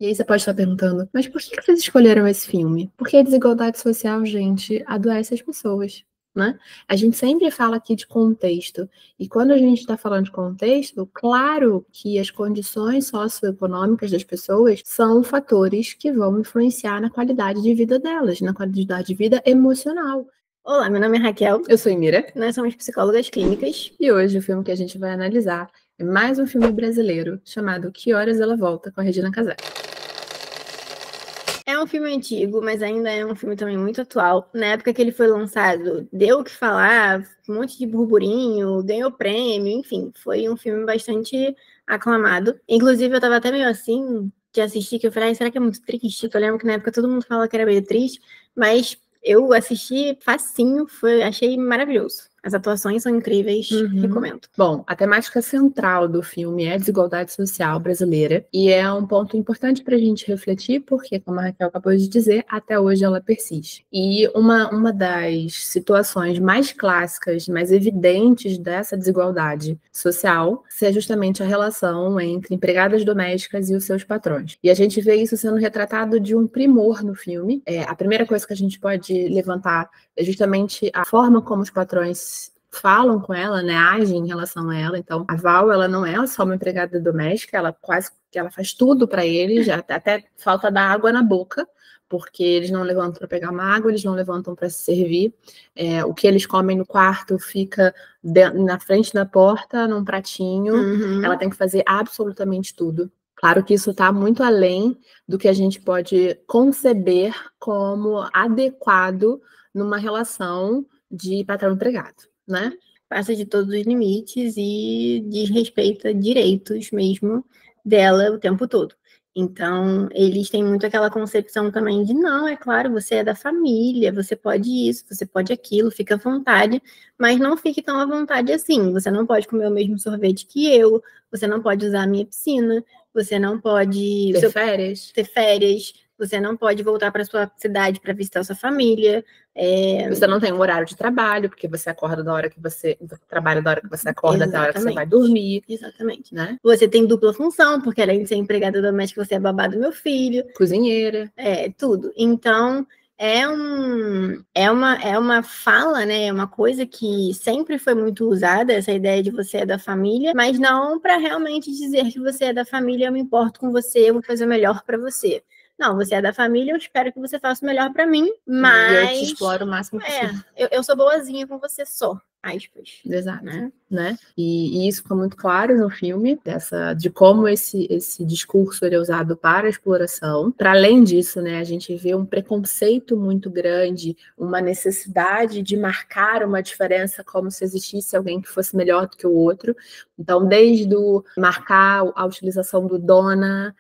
E aí você pode estar perguntando, mas por que vocês escolheram esse filme? Porque a desigualdade social, gente, adoece as pessoas, né? A gente sempre fala aqui de contexto. E quando a gente está falando de contexto, claro que as condições socioeconômicas das pessoas são fatores que vão influenciar na qualidade de vida delas, na qualidade de vida emocional. Olá, meu nome é Raquel. Eu sou Emira. Nós somos psicólogas clínicas. E hoje o filme que a gente vai analisar é mais um filme brasileiro chamado Que Horas Ela Volta, com a Regina Casé. É um filme antigo, mas ainda é um filme também muito atual. Na época que ele foi lançado, deu o que falar, um monte de burburinho, ganhou prêmio, enfim, foi um filme bastante aclamado. Inclusive, eu tava até meio assim de assistir, que eu falei, será que é muito triste? Eu lembro que na época todo mundo falava que era meio triste, mas eu assisti facinho, achei maravilhoso. As atuações são incríveis, recomendo. Bom, a temática central do filme é a desigualdade social brasileira e é um ponto importante para a gente refletir porque, como a Raquel acabou de dizer, até hoje ela persiste. E uma das situações mais clássicas, mais evidentes dessa desigualdade social é justamente a relação entre empregadas domésticas e os seus patrões. E a gente vê isso sendo retratado de um primor no filme. A primeira coisa que a gente pode levantar é justamente a forma como os patrões falam com ela, né, agem em relação a ela. Então, a Val, ela não é só uma empregada doméstica, ela faz tudo para eles, até falta dar água na boca, porque eles não levantam para pegar uma água, eles não levantam para se servir. O que eles comem no quarto fica na frente da porta, num pratinho. Ela tem que fazer absolutamente tudo. Claro que isso está muito além do que a gente pode conceber como adequado numa relação de patrão-empregado, né? Passa de todos os limites e desrespeita direitos mesmo dela o tempo todo. Então, eles têm muito aquela concepção também de, não, é claro, você é da família, você pode isso, você pode aquilo, fica à vontade, mas não fique tão à vontade assim. Você não pode comer o mesmo sorvete que eu, você não pode usar a minha piscina, você não pode ter férias, você não pode voltar para sua cidade para visitar a sua família. Você não tem um horário de trabalho, porque você acorda da hora que você trabalha da hora que você acorda até a hora que você vai dormir. Exatamente. Né? Você tem dupla função, porque além de ser empregada doméstica, você é babá do meu filho. Cozinheira. Tudo. Então, é uma fala, né? É uma coisa que sempre foi muito usada, essa ideia de você é da família, mas não para realmente dizer que você é da família, eu me importo com você, eu vou fazer o melhor para você. Não, você é da família, eu espero que você faça o melhor para mim, mas... eu te exploro o máximo possível. Eu sou boazinha com você só, aspas. Exato. Né? E isso ficou muito claro no filme, de como esse discurso ele é usado para a exploração. Para além disso, né, a gente vê um preconceito muito grande, uma necessidade de marcar uma diferença como se existisse alguém que fosse melhor do que o outro. Então, desde marcar a utilização do dona,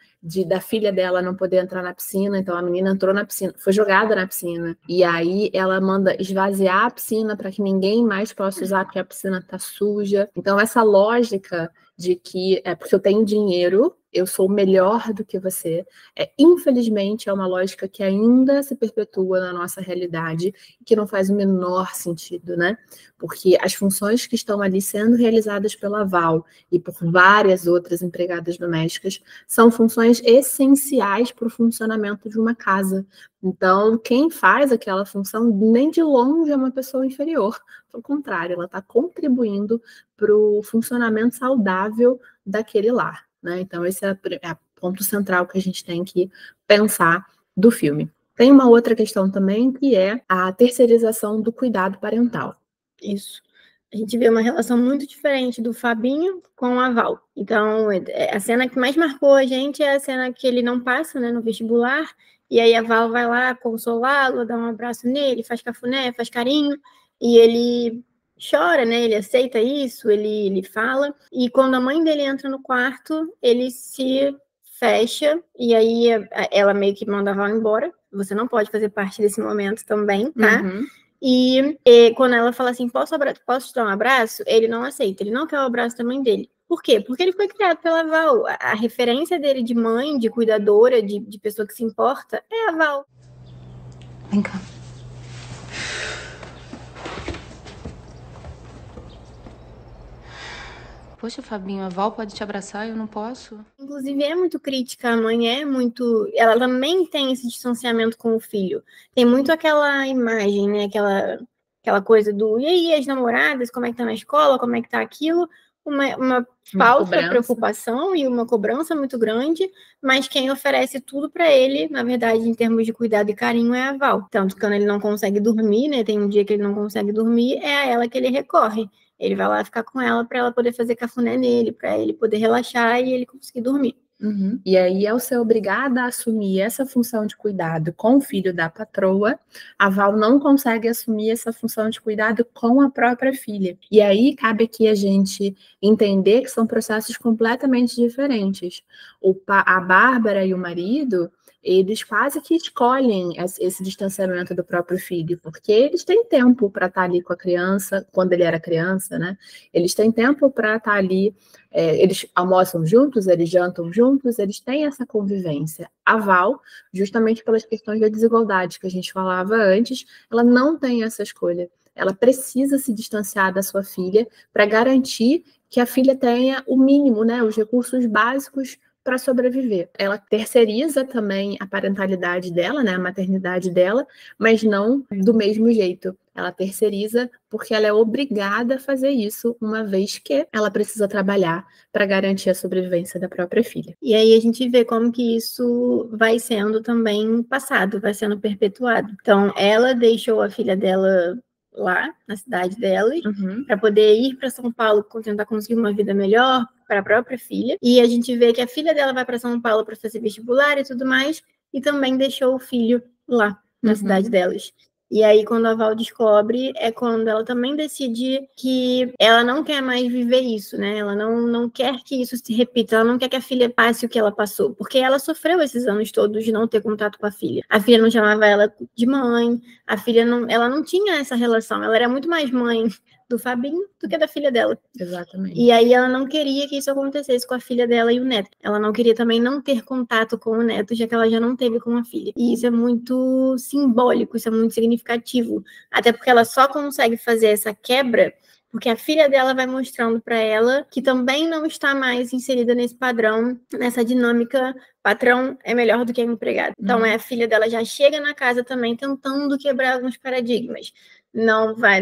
da filha dela não poder entrar na piscina, então a menina entrou na piscina, foi jogada na piscina, e aí ela manda esvaziar a piscina para que ninguém mais possa usar, porque a piscina está suja. Então essa lógica de que é porque eu tenho dinheiro, eu sou melhor do que você, infelizmente é uma lógica que ainda se perpetua na nossa realidade, que não faz o menor sentido, né? Porque as funções que estão ali sendo realizadas pela Val e por várias outras empregadas domésticas são funções essenciais para o funcionamento de uma casa. Então, quem faz aquela função nem de longe é uma pessoa inferior. Pelo contrário, ela está contribuindo para o funcionamento saudável daquele lar, né? Então, esse é o ponto central que a gente tem que pensar do filme. Tem uma outra questão também, que é a terceirização do cuidado parental. Isso. A gente vê uma relação muito diferente do Fabinho com a Val. Então, a cena que mais marcou a gente é a cena que ele não passa, né, no vestibular, e aí a Val vai lá consolá-lo, dá um abraço nele, faz cafuné, faz carinho, e ele chora, né, ele aceita isso, ele fala, e quando a mãe dele entra no quarto, ele se fecha, e aí ela meio que manda a Val embora. Você não pode fazer parte desse momento também, tá? E quando ela fala assim, posso te dar um abraço? Ele não aceita, ele não quer o abraço da mãe dele. Por quê? Porque ele foi criado pela Val. A referência dele de mãe, de cuidadora, de pessoa que se importa, é a Val. Vem cá. Poxa, Fabinho, a Val pode te abraçar, eu não posso. Inclusive, é muito crítica, a mãe é muito... Ela também tem esse distanciamento com o filho. Tem muito aquela imagem, né? Aquela coisa do... E aí, as namoradas, como é que tá na escola, como é que tá aquilo? Uma falsa preocupação e uma cobrança muito grande, mas quem oferece tudo para ele, na verdade, em termos de cuidado e carinho, é a Val. Tanto que quando ele não consegue dormir, né? Tem um dia que ele não consegue dormir, é a ela que ele recorre. Ele vai lá ficar com ela para ela poder fazer cafuné nele, para ele poder relaxar e ele conseguir dormir. Uhum. E aí, ao ser obrigada a assumir essa função de cuidado com o filho da patroa, a Val não consegue assumir essa função de cuidado com a própria filha. E aí, cabe aqui a gente entender que são processos completamente diferentes. A Bárbara e o marido, eles quase que escolhem esse distanciamento do próprio filho, porque eles têm tempo para estar ali com a criança, quando ele era criança, né? Eles têm tempo para estar ali, eles almoçam juntos, eles jantam juntos, eles têm essa convivência. A Val, justamente pelas questões da desigualdade que a gente falava antes, ela não tem essa escolha. Ela precisa se distanciar da sua filha para garantir que a filha tenha o mínimo, né, os recursos básicos para sobreviver. Ela terceiriza também a parentalidade dela, né, a maternidade dela, mas não do mesmo jeito. Ela terceiriza porque ela é obrigada a fazer isso, uma vez que ela precisa trabalhar para garantir a sobrevivência da própria filha. E aí a gente vê como que isso vai sendo também passado, vai sendo perpetuado. Então, ela deixou a filha dela lá, na cidade delas, para poder ir para São Paulo, tentar conseguir uma vida melhor para a própria filha. E a gente vê que a filha dela vai para São Paulo para fazer vestibular e tudo mais, e também deixou o filho lá, na cidade delas. E aí, quando a Val descobre, é quando ela também decide que ela não quer mais viver isso, né? Ela não quer que isso se repita, ela não quer que a filha passe o que ela passou, porque ela sofreu esses anos todos de não ter contato com a filha. A filha não chamava ela de mãe, a filha ela não tinha essa relação, ela era muito mais mãe do Fabinho do que da filha dela. Exatamente. E aí ela não queria que isso acontecesse com a filha dela e o neto. Ela não queria também não ter contato com o neto, já que ela já não teve com a filha. E isso é muito simbólico, isso é muito significativo. Até porque ela só consegue fazer essa quebra porque a filha dela vai mostrando para ela que também não está mais inserida nesse padrão, nessa dinâmica, patrão é melhor do que empregado. Então, a filha dela já chega na casa também tentando quebrar alguns paradigmas. Não vai,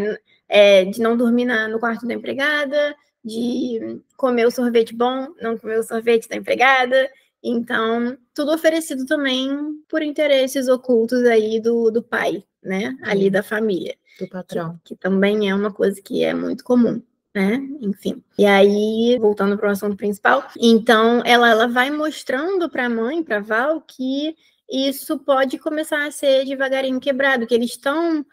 de não dormir no quarto da empregada, de comer o sorvete bom, não comer o sorvete da empregada. Então, tudo oferecido também por interesses ocultos aí do pai, né? Ali da família. Do patrão. Que também é uma coisa que é muito comum, né? Enfim. E aí, voltando para o assunto principal, então ela vai mostrando para a mãe, para Val, que isso pode começar a ser devagarinho quebrado, que eles estão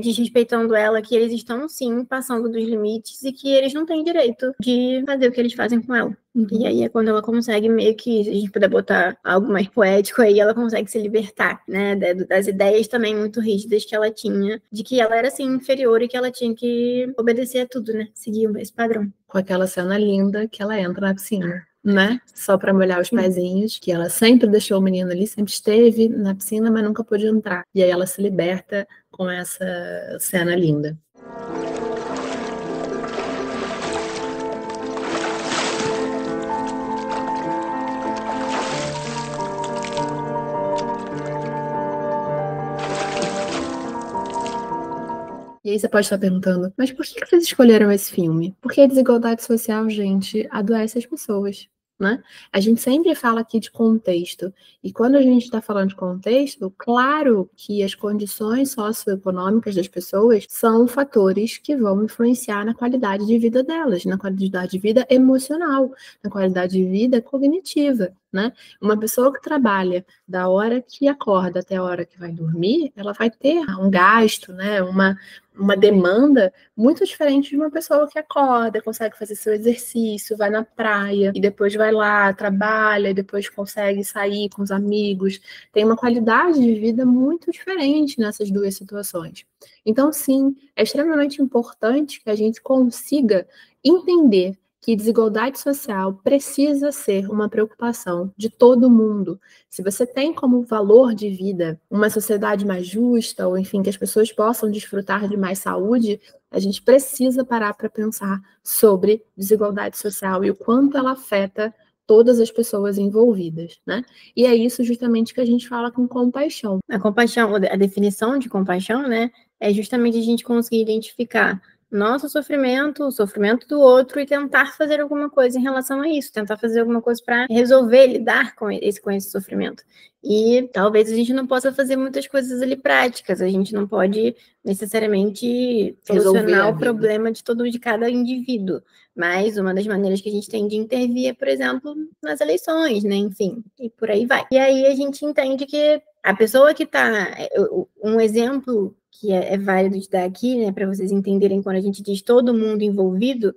desrespeitando ela, que eles estão, sim, passando dos limites e que eles não têm direito de fazer o que eles fazem com ela. E aí é quando ela consegue meio que, se a gente puder botar algo mais poético aí, ela consegue se libertar, né, das ideias também muito rígidas que ela tinha, de que ela era, assim, inferior e que ela tinha que obedecer a tudo, né, seguir esse padrão. Com aquela cena linda que ela entra na piscina, né? Só para molhar os pezinhos, que ela sempre deixou o menino ali, sempre esteve na piscina, mas nunca pôde entrar. E aí ela se liberta com essa cena linda. E aí você pode estar perguntando, mas por que vocês escolheram esse filme? Porque a desigualdade social, gente, adoece as pessoas, né? A gente sempre fala aqui de contexto, e quando a gente está falando de contexto, claro que as condições socioeconômicas das pessoas são fatores que vão influenciar na qualidade de vida delas, na qualidade de vida emocional, na qualidade de vida cognitiva, né? Uma pessoa que trabalha da hora que acorda até a hora que vai dormir, ela vai ter um gasto, né? Uma demanda muito diferente de uma pessoa que acorda, consegue fazer seu exercício, vai na praia e depois vai lá, trabalha e depois consegue sair com os amigos. Tem uma qualidade de vida muito diferente nessas duas situações. Então, sim, é extremamente importante que a gente consiga entender que desigualdade social precisa ser uma preocupação de todo mundo. Se você tem como valor de vida uma sociedade mais justa, ou enfim, que as pessoas possam desfrutar de mais saúde, a gente precisa parar para pensar sobre desigualdade social e o quanto ela afeta todas as pessoas envolvidas, né? E é isso justamente que a gente fala com compaixão. A compaixão, a definição de compaixão, né, é justamente a gente conseguir identificar nosso sofrimento, o sofrimento do outro e tentar fazer alguma coisa em relação a isso, tentar fazer alguma coisa para resolver, lidar com esse sofrimento. E talvez a gente não possa fazer muitas coisas ali práticas, a gente não pode necessariamente solucionar o problema de cada indivíduo, mas uma das maneiras que a gente tem de intervir é, por exemplo, nas eleições, né, enfim, e por aí vai. E aí a gente entende que a pessoa que está, um exemplo que é válido de dar aqui, né, para vocês entenderem quando a gente diz todo mundo envolvido,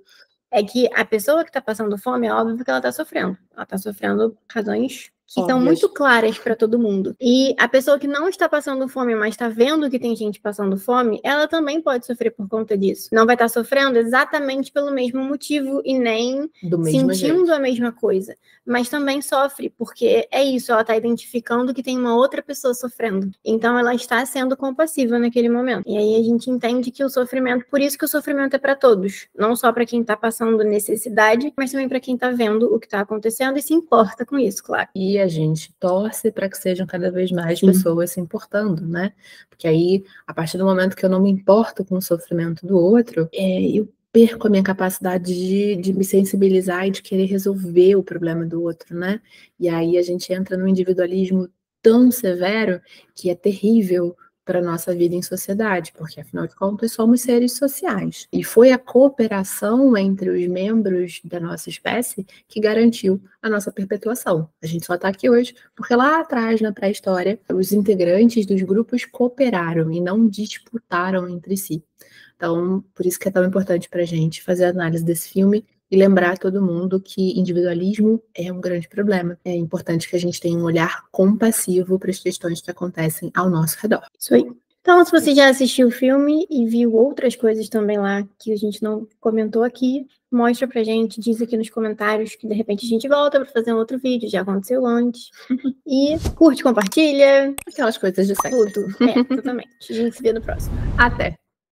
é que a pessoa que está passando fome, é óbvio que ela está sofrendo. Ela está sofrendo razões que estão muito claras para todo mundo. E a pessoa que não está passando fome, mas está vendo que tem gente passando fome, ela também pode sofrer por conta disso. Não vai estar sofrendo exatamente pelo mesmo motivo e nem sentindo a mesma coisa. Mas também sofre, porque é isso, ela está identificando que tem uma outra pessoa sofrendo. Então ela está sendo compassiva naquele momento. E aí a gente entende que o sofrimento, por isso que o sofrimento é para todos. Não só para quem está passando necessidade, mas também para quem está vendo o que está acontecendo e se importa com isso, claro. E a gente torce para que sejam cada vez mais pessoas se importando, né? Porque aí, a partir do momento que eu não me importo com o sofrimento do outro, eu perco a minha capacidade de me sensibilizar e de querer resolver o problema do outro, né? E aí a gente entra num individualismo tão severo que é terrível para a nossa vida em sociedade, porque, afinal de contas, somos seres sociais. E foi a cooperação entre os membros da nossa espécie que garantiu a nossa perpetuação. A gente só está aqui hoje porque lá atrás, na pré-história, os integrantes dos grupos cooperaram e não disputaram entre si. Então, por isso que é tão importante para a gente fazer a análise desse filme e lembrar todo mundo que individualismo é um grande problema. É importante que a gente tenha um olhar compassivo para as questões que acontecem ao nosso redor. Isso aí. Então, se você já assistiu o filme e viu outras coisas também lá que a gente não comentou aqui, mostra pra gente, diz aqui nos comentários que de repente a gente volta para fazer um outro vídeo, já aconteceu antes. E curte, compartilha. Aquelas coisas de sempre. Tudo. Exatamente. A gente se vê no próximo. Até!